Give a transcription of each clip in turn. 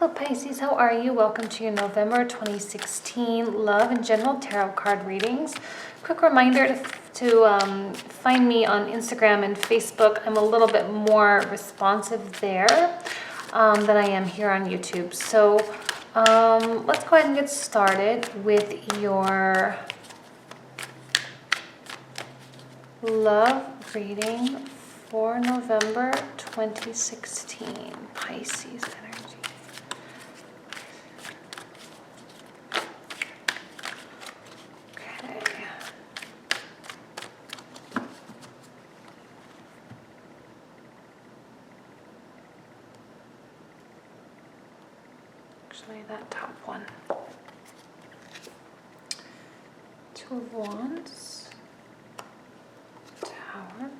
Hello Pisces, how are you? Welcome to your November 2016 Love and General Tarot card readings. Quick reminder to find me on Instagram and Facebook. I'm a little bit more responsive there than I am here on YouTube. So let's go ahead and get started with your love reading for November 2016 Pisces energy. Actually, that top one. Two of Wands, Tower,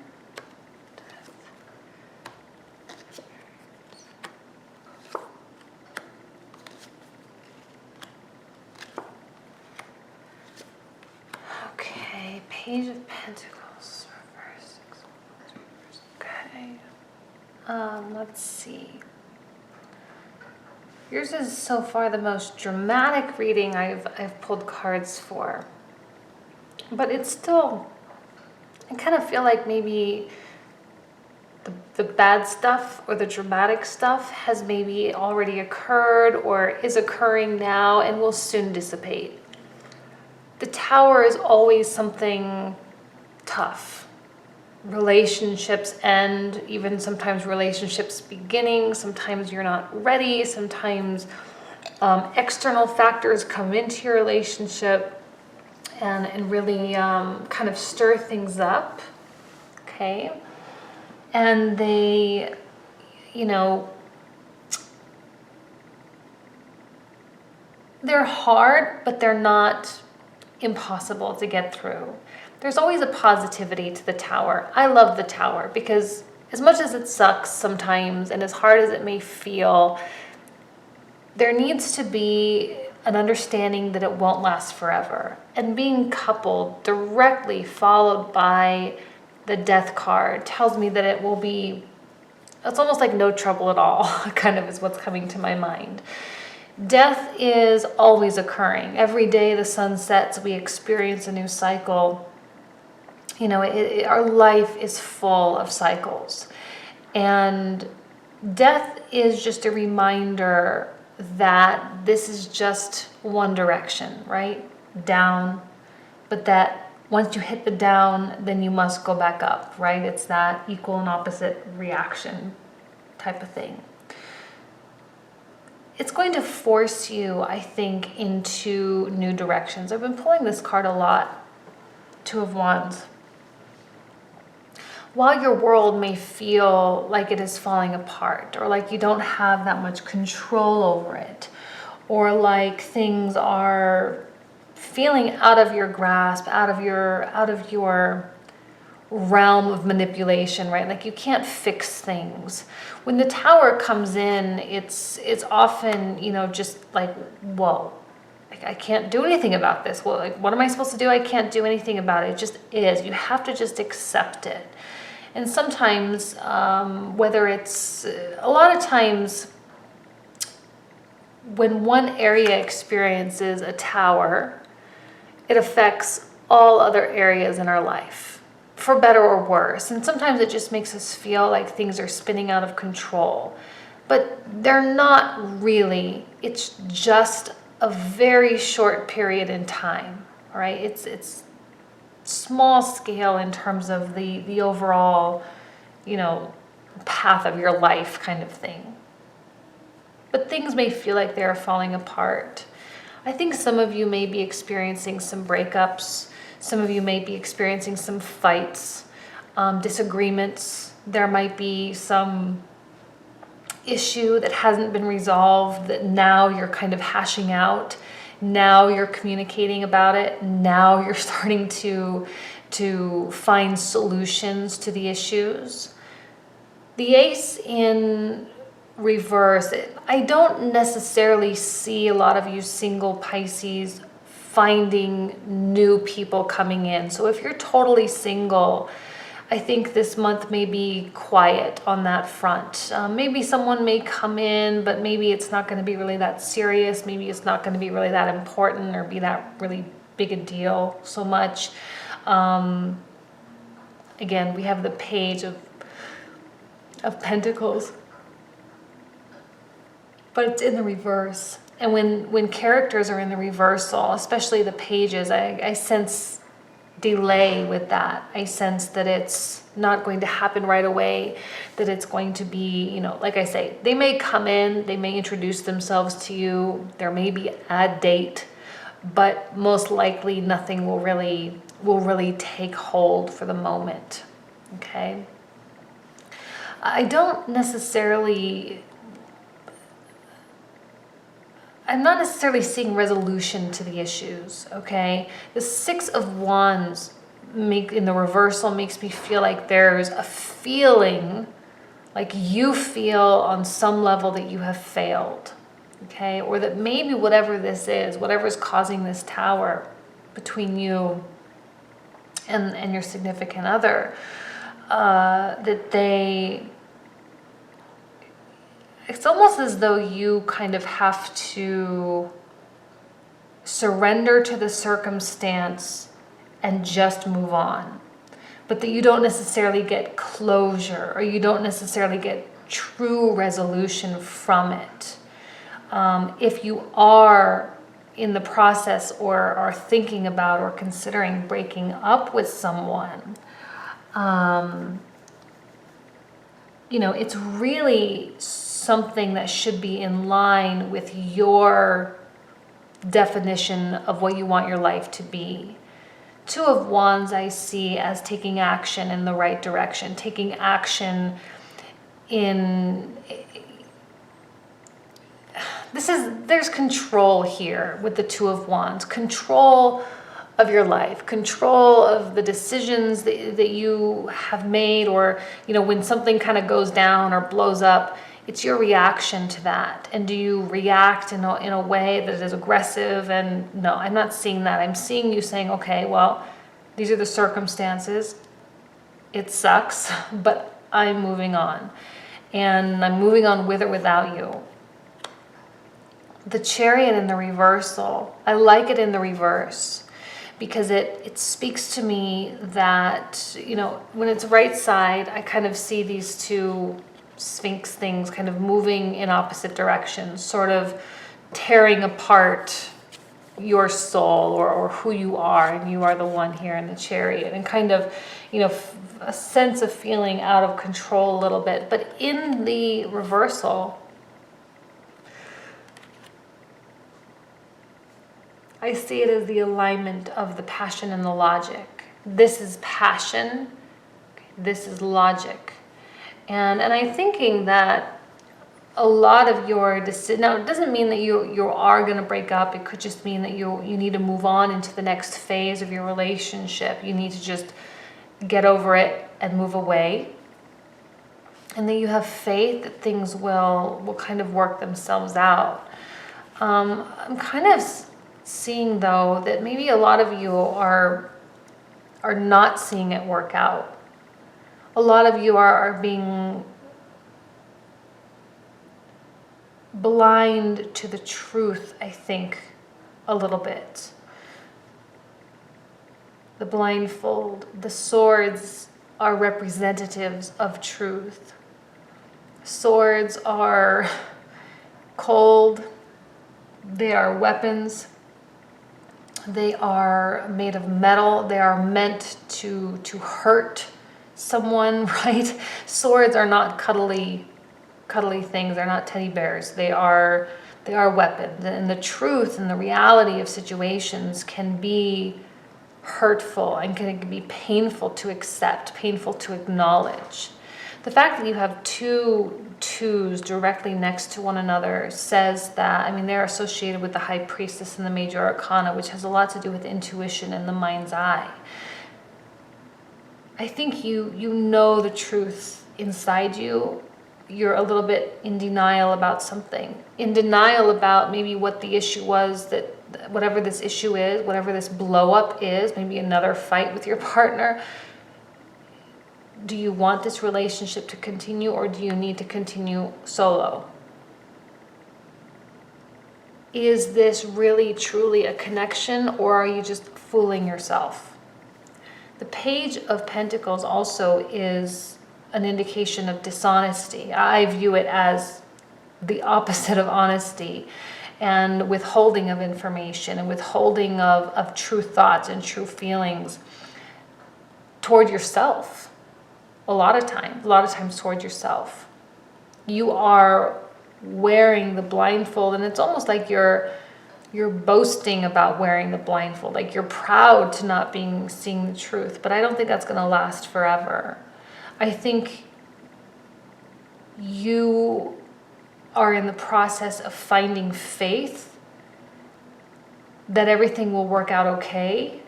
Death. Okay, Page of Pentacles, reverse, reverse. Okay. Let's see. Yours is so far the most dramatic reading I've pulled cards for. But it's still, I kind of feel like maybe the bad stuff or the dramatic stuff has maybe already occurred or is occurring now and will soon dissipate. The Tower is always something tough. Relationships end, even sometimes relationships beginning, sometimes you're not ready, sometimes external factors come into your relationship and really kind of stir things up, okay? And they, you know, they're hard, but they're not impossible to get through. There's always a positivity to the Tower. I love the Tower because as much as it sucks sometimes and as hard as it may feel, there needs to be an understanding that it won't last forever. And being coupled directly followed by the Death card tells me that it will be, it's almost like no trouble at all, kind of is what's coming to my mind. Death is always occurring. Every day the sun sets, we experience a new cycle. You know, our life is full of cycles. And death is just a reminder that this is just one direction, right? Down. But that once you hit the down, then you must go back up, right? It's that equal and opposite reaction type of thing. It's going to force you, I think, into new directions. I've been pulling this card a lot, Two of Wands. While your world may feel like it is falling apart or like you don't have that much control over it or like things are feeling out of your grasp, out of your realm of manipulation, right? Like you can't fix things. When the Tower comes in, it's often, you know, just like, whoa, like I can't do anything about this. Well, like, what am I supposed to do? I can't do anything about it. It just is. You have to just accept it. And sometimes, whether it's, a lot of times when one area experiences a Tower, it affects all other areas in our life, for better or worse. And sometimes it just makes us feel like things are spinning out of control. But they're not really. It's just a very short period in time, all right? It's small scale in terms of the overall, you know, path of your life kind of thing. But things may feel like they're falling apart. I think some of you may be experiencing some breakups. Some of you may be experiencing some fights, disagreements. There might be some issue that hasn't been resolved that now you're kind of hashing out. Now you're communicating about it. Now you're starting to find solutions to the issues. The Ace in reverse, I don't necessarily see a lot of you single Pisces finding new people coming in. So if you're totally single, I think this month may be quiet on that front. Maybe someone may come in, but maybe it's not going to be really that serious. Maybe it's not going to be really that important or be that really big a deal so much. Again, we have the Page of Pentacles, but it's in the reverse. And when characters are in the reversal, especially the pages, I sense delay with that. I sense that it's not going to happen right away, that it's going to be, you know, like I say, they may come in, they may introduce themselves to you, there may be a date, but most likely nothing will really take hold for the moment. Okay? I'm not necessarily seeing resolution to the issues, okay? The Six of Wands in the reversal makes me feel like there's a feeling, like you feel on some level that you have failed, okay? Or that maybe whatever this is, whatever's causing this tower between you and your significant other, it's almost as though you kind of have to surrender to the circumstance and just move on. But that you don't necessarily get closure, or you don't necessarily get true resolution from it. If you are in the process or are thinking about or considering breaking up with someone, you know, it's really something that should be in line with your definition of what you want your life to be. Two of Wands I see as taking action in the right direction, taking action there's control here with the Two of Wands, control of your life, control of the decisions that you have made, or, you know, when something kind of goes down or blows up, it's your reaction to that. And do you react in a way that is aggressive? And no, I'm not seeing that. I'm seeing you saying, okay, well, these are the circumstances. It sucks, but I'm moving on. And I'm moving on with or without you. The Chariot in the reversal, I like it in the reverse, because it speaks to me that, you know, when it's right side, I kind of see these two Sphinx things kind of moving in opposite directions, sort of tearing apart your soul or who you are, and you are the one here in the Chariot, and kind of, you know, a sense of feeling out of control a little bit. But in the reversal, I see it as the alignment of the passion and the logic. This is passion, this is logic. And I'm thinking that a lot of your decision, now it doesn't mean that you are going to break up. It could just mean that you need to move on into the next phase of your relationship. You need to just get over it and move away. And that you have faith that things will kind of work themselves out. I'm kind of seeing, though, that maybe a lot of you are not seeing it work out. A lot of you are being blind to the truth, I think, a little bit. The blindfold, the swords are representatives of truth. Swords are cold, they are weapons, they are made of metal, they are meant to hurt someone, right? Swords are not cuddly things. They're not teddy bears. They are weapons. And the truth and the reality of situations can be hurtful and can be painful to accept, painful to acknowledge. The fact that you have two twos directly next to one another says that, I mean, they're associated with the High Priestess and the Major Arcana, which has a lot to do with intuition and the mind's eye. I think you know the truth inside you. You're a little bit in denial about something. In denial about maybe what the issue was, that whatever this issue is, whatever this blow up is, maybe another fight with your partner. Do you want this relationship to continue, or do you need to continue solo? Is this really truly a connection, or are you just fooling yourself? The Page of Pentacles also is an indication of dishonesty. I view it as the opposite of honesty, and withholding of information and withholding of true thoughts and true feelings toward yourself. A lot of times toward yourself. You are wearing the blindfold, and it's almost like you're boasting about wearing the blindfold, like you're proud to not seeing the truth. But I don't think that's going to last forever. I think you are in the process of finding faith that everything will work out okay,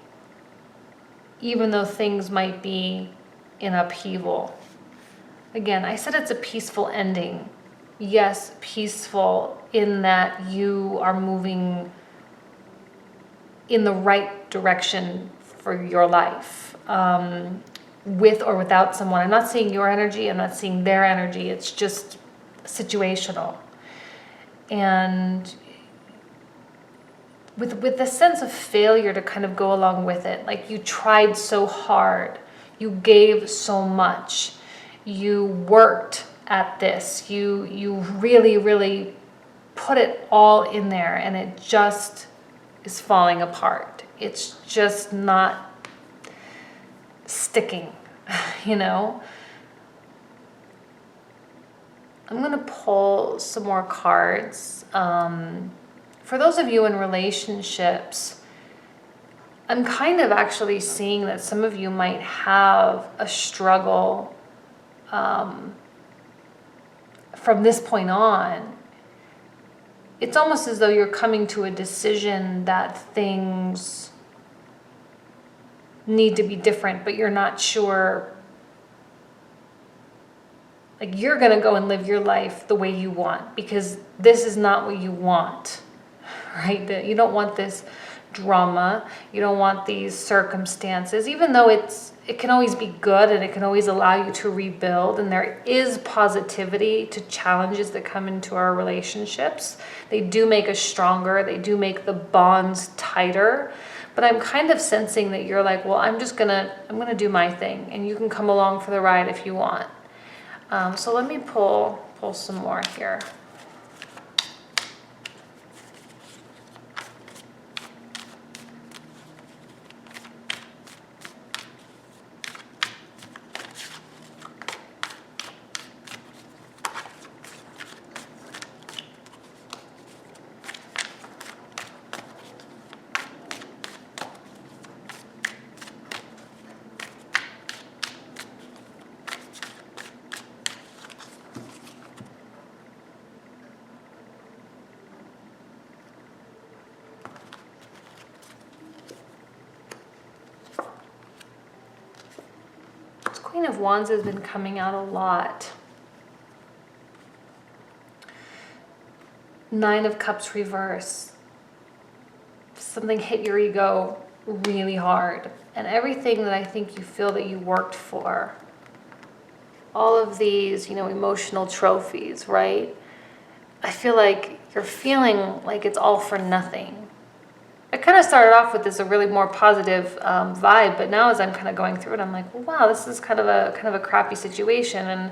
even though things might be in upheaval. Again, I said it's a peaceful ending. Yes, peaceful in that you are moving in the right direction for your life, with or without someone. I'm not seeing your energy, I'm not seeing their energy. It's just situational. And with the sense of failure to kind of go along with it, like you tried so hard, you gave so much, you worked at this, you really, really put it all in there, and it just is falling apart. It's just not sticking, you know? I'm going to pull some more cards. For those of you in relationships, I'm kind of actually seeing that some of you might have a struggle from this point on. It's almost as though you're coming to a decision that things need to be different, but you're not sure. Like, you're going to go and live your life the way you want, because this is not what you want, right? That you don't want this drama. You don't want these circumstances, even though it can always be good and it can always allow you to rebuild. And there is positivity to challenges that come into our relationships. They do make us stronger. They do make the bonds tighter. But I'm kind of sensing that you're like, well, I'm going to do my thing, and you can come along for the ride if you want. So let me pull some more here. Queen of Wands has been coming out a lot. Nine of Cups reverse. Something hit your ego really hard. And everything that I think you feel that you worked for, all of these, emotional trophies, right? I feel like you're feeling like it's all for nothing. I kind of started off with this a really more positive vibe, but now as I'm kind of going through it, I'm like, well, wow, this is kind of a crappy situation, and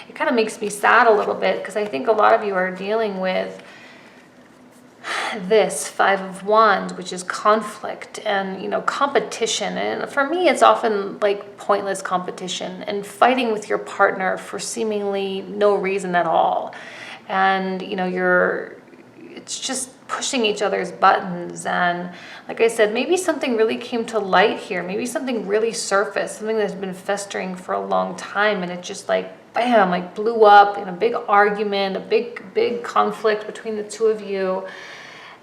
it kind of makes me sad a little bit, because I think a lot of you are dealing with this Five of Wands, which is conflict and competition. And for me, it's often like pointless competition and fighting with your partner for seemingly no reason at all, and it's just pushing each other's buttons. And like I said, maybe something really came to light here. Maybe something really surfaced, something that's been festering for a long time, and it just like, bam, like blew up in a big argument, a big conflict between the two of you.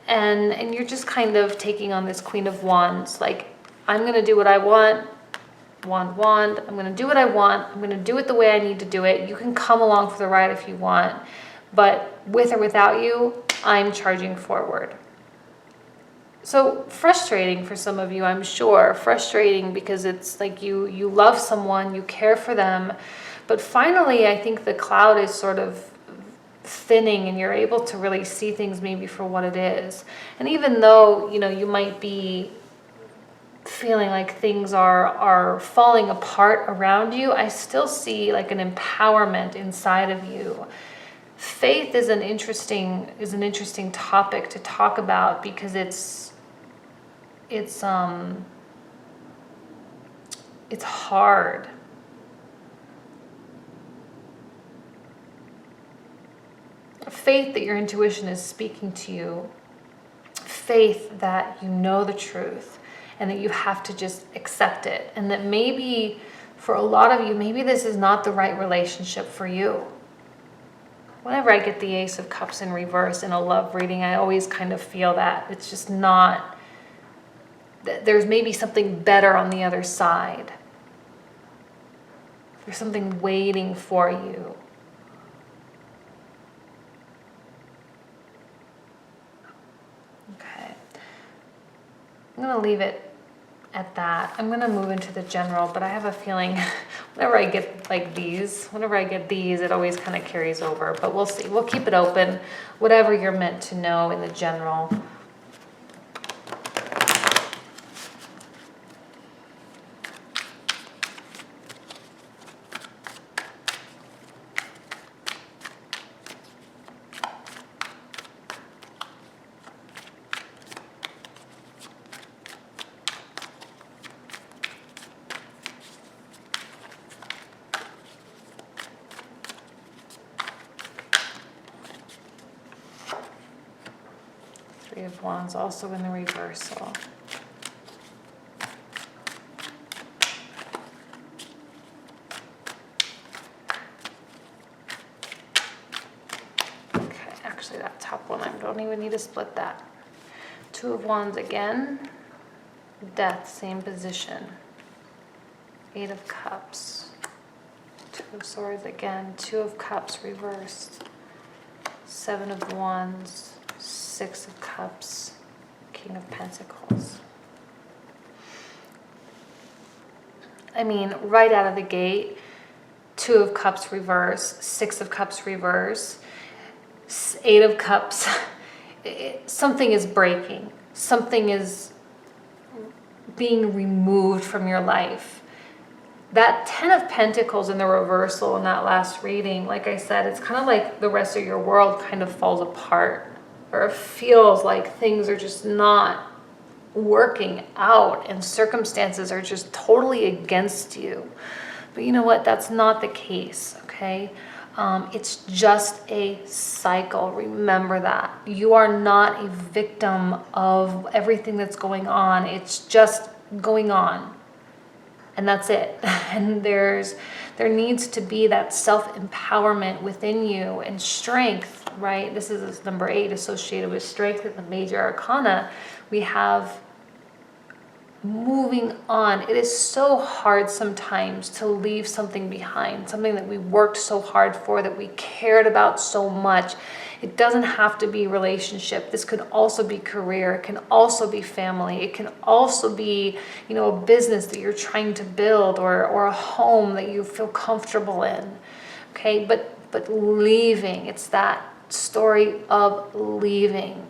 And you're just kind of taking on this Queen of Wands, like, I'm going to do what I want, wand, I'm going to do what I want, I'm going to do it the way I need to do it. You can come along for the ride if you want, but with or without you, I'm charging forward. So frustrating for some of you, I'm sure. Frustrating because it's like you love someone, you care for them, but finally I think the cloud is sort of thinning and you're able to really see things maybe for what it is. And even though, you might be feeling like things are falling apart around you, I still see like an empowerment inside of you. Faith is an interesting topic to talk about because it's hard. Faith that your intuition is speaking to you. Faith that you know the truth and that you have to just accept it. And that maybe for a lot of you, maybe this is not the right relationship for you. Whenever I get the Ace of Cups in reverse in a love reading, I always kind of feel that it's just not, there's maybe something better on the other side. There's something waiting for you. Okay. I'm going to leave it at that. I'm going to move into the general, but I have a feeling whenever I get these, it always kind of carries over. But we'll see. We'll keep it open. Whatever you're meant to know in the general. Three of Wands also in the reversal. Okay, actually that top one, I don't even need to split that. Two of Wands again. Death, same position. Eight of Cups. Two of Swords again. Two of Cups reversed. Seven of Wands. Six of Cups, King of Pentacles. I mean, right out of the gate, Two of Cups reverse, Six of Cups reverse, Eight of Cups. Something is breaking. Something is being removed from your life. That Ten of Pentacles in the reversal in that last reading, like I said, it's kind of like the rest of your world kind of falls apart. Or it feels like things are just not working out and circumstances are just totally against you. But you know what? That's not the case, okay? It's just a cycle. Remember that. You are not a victim of everything that's going on. It's just going on. And that's it. And there needs to be that self-empowerment within you and strength, right? This is number 8 associated with strength in the major arcana. We have moving on. It is so hard sometimes to leave something behind, something that we worked so hard for, that we cared about so much. It doesn't have to be relationship. This could also be career. It can also be family. It can also be, a business that you're trying to build or a home that you feel comfortable in. Okay, but leaving, it's that story of leaving.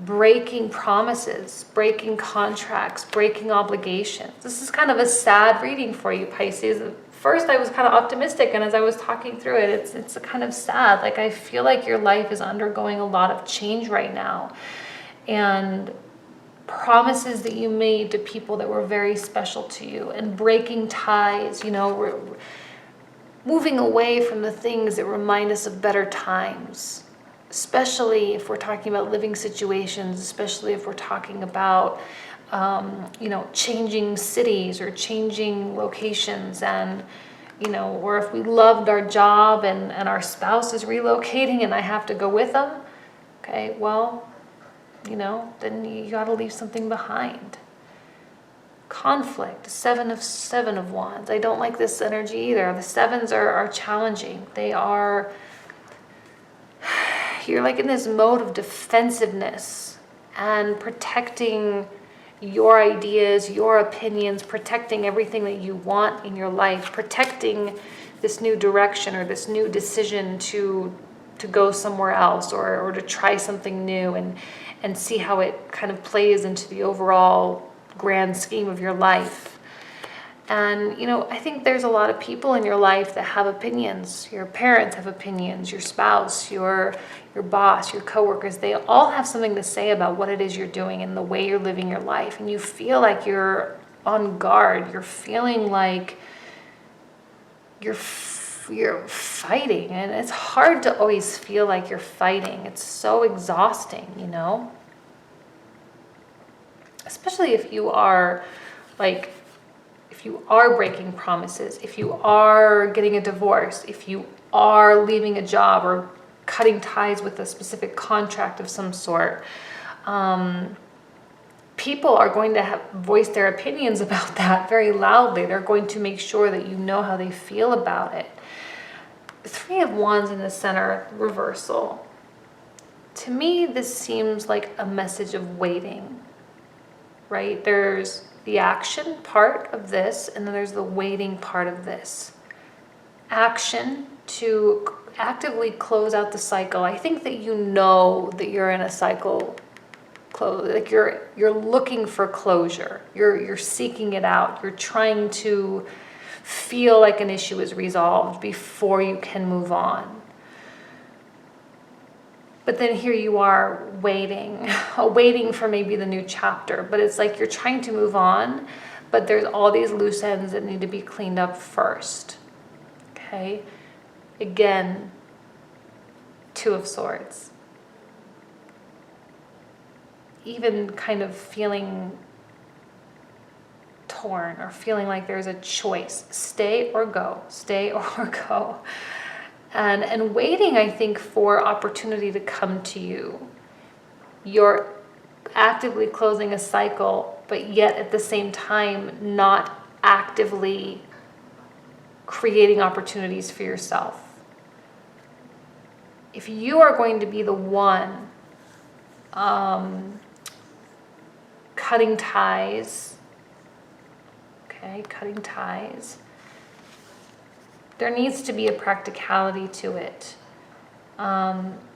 Breaking promises, breaking contracts, breaking obligations. This is kind of a sad reading for you, Pisces. At first I was kind of optimistic, and as I was talking through it, it's a kind of sad. Like, I feel like your life is undergoing a lot of change right now. And promises that you made to people that were very special to you, and breaking ties, moving away from the things that remind us of better times. Especially if we're talking about living situations, especially if we're talking about, changing cities or changing locations, and, or if we loved our job and our spouse is relocating and I have to go with them, okay, well, then you got to leave something behind. Conflict, seven of Wands. I don't like this energy either. The sevens are challenging. You're like in this mode of defensiveness, and protecting your ideas, your opinions, protecting everything that you want in your life, protecting this new direction or this new decision to go somewhere else or to try something new and see how it kind of plays into the overall grand scheme of your life. And, I think there's a lot of people in your life that have opinions. Your parents have opinions, your spouse, your boss, your coworkers. They all have something to say about what it is you're doing and the way you're living your life. And you feel like you're on guard. You're feeling like you're fighting. And it's hard to always feel like you're fighting. It's so exhausting, Especially if you are breaking promises, if you are getting a divorce, if you are leaving a job or cutting ties with a specific contract of some sort, people are going to voice their opinions about that very loudly. They're going to make sure that you know how they feel about it. Three of Wands in the center, reversal. To me, this seems like a message of waiting, right? There's the action part of this, and then there's the waiting part of this. Action to actively close out the cycle. I think that you know that you're in a cycle, like you're looking for closure. You're seeking it out. You're trying to feel like an issue is resolved before you can move on. But then here you are waiting for maybe the new chapter. But it's like you're trying to move on, but there's all these loose ends that need to be cleaned up first. Okay? Again, Two of Swords. Even kind of feeling torn or feeling like there's a choice. Stay or go. Stay or go. And waiting, I think, for opportunity to come to you. You're actively closing a cycle, but yet at the same time not actively creating opportunities for yourself. If you are going to be the one cutting ties, there needs to be a practicality to it.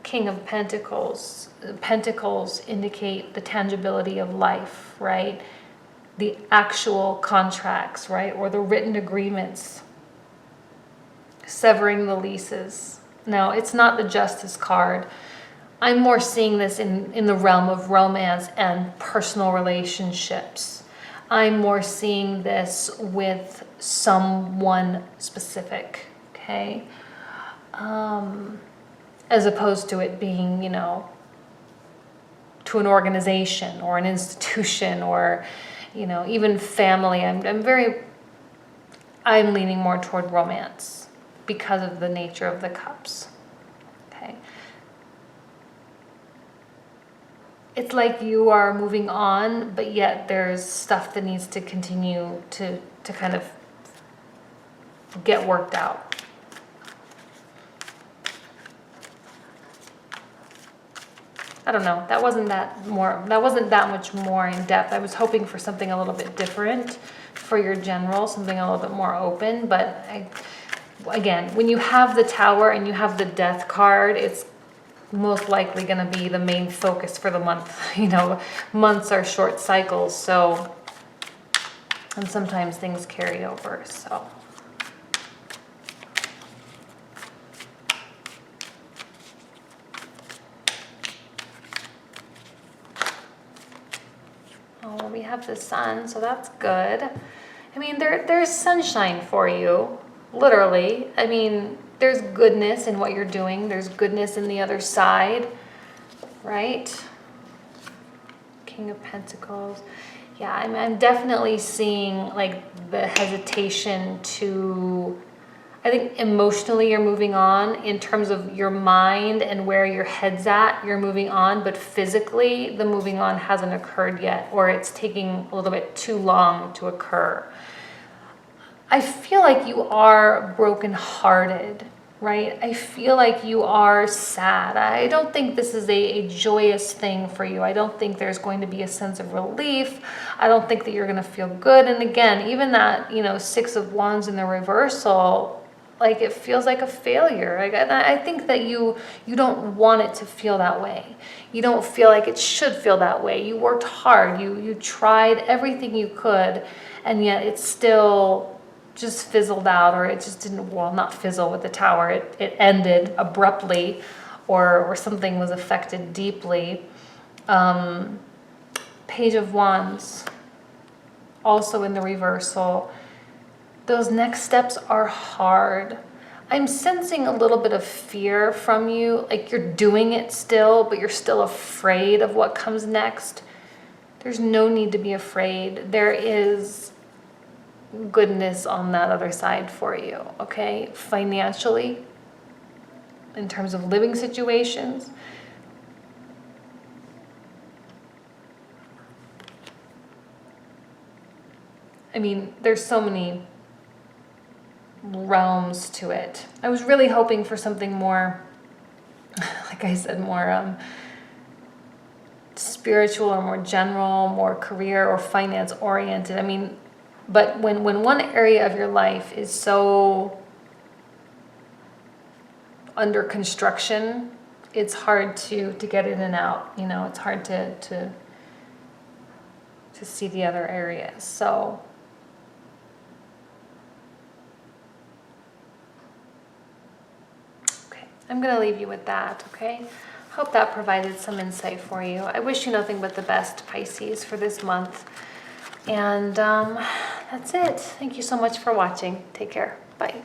King of Pentacles. Pentacles indicate the tangibility of life, right? The actual contracts, right? Or the written agreements. Severing the leases. Now, it's not the Justice card. I'm more seeing this in the realm of romance and personal relationships. I'm more seeing this with someone specific, okay? As opposed to it being, to an organization or an institution or, even family. I'm leaning more toward romance because of the nature of the cups, okay? It's like you are moving on, but yet there's stuff that needs to continue to kind of get worked out. I don't know. That wasn't that much more in depth. I was hoping for something a little bit different for your general, something a little bit more open. But again, when you have the Tower and you have the Death card, it's most likely going to be the main focus for the month. Months are short cycles, so, and sometimes things carry over, so. Oh, well, we have the Sun, so that's good. There's sunshine for you, literally. There's goodness in what you're doing. There's goodness in the other side, right? King of Pentacles. Yeah, I'm definitely seeing like the hesitation to, I think emotionally you're moving on in terms of your mind and where your head's at, you're moving on, but physically the moving on hasn't occurred yet, or it's taking a little bit too long to occur. I feel like you are brokenhearted right? I feel like you are sad. I don't think this is a joyous thing for you. I don't think there's going to be a sense of relief. I don't think that you're going to feel good. And again, even that, you know, Six of Wands in the reversal, like it feels like a failure. Like, and I think that you don't want it to feel that way. You don't feel like it should feel that way. You worked hard. You tried everything you could, and yet it's still just fizzled out, or it just didn't, well, not fizzle with the Tower, it ended abruptly, or something was affected deeply. Page of Wands, also in the reversal. Those next steps are hard. I'm sensing a little bit of fear from you, like you're doing it still, but you're still afraid of what comes next. There's no need to be afraid. There is goodness on that other side for you, okay? Financially, in terms of living situations. I mean, there's so many realms to it. I was really hoping for something more, like I said, more spiritual or more general, more career or finance oriented. I mean, but when one area of your life is so under construction, it's hard to get in and out. You know, it's hard to see the other areas. So okay, I'm gonna leave you with that, okay? Hope that provided some insight for you. I wish you nothing but the best, Pisces, for this month. And that's it. Thank you so much for watching. Take care. Bye.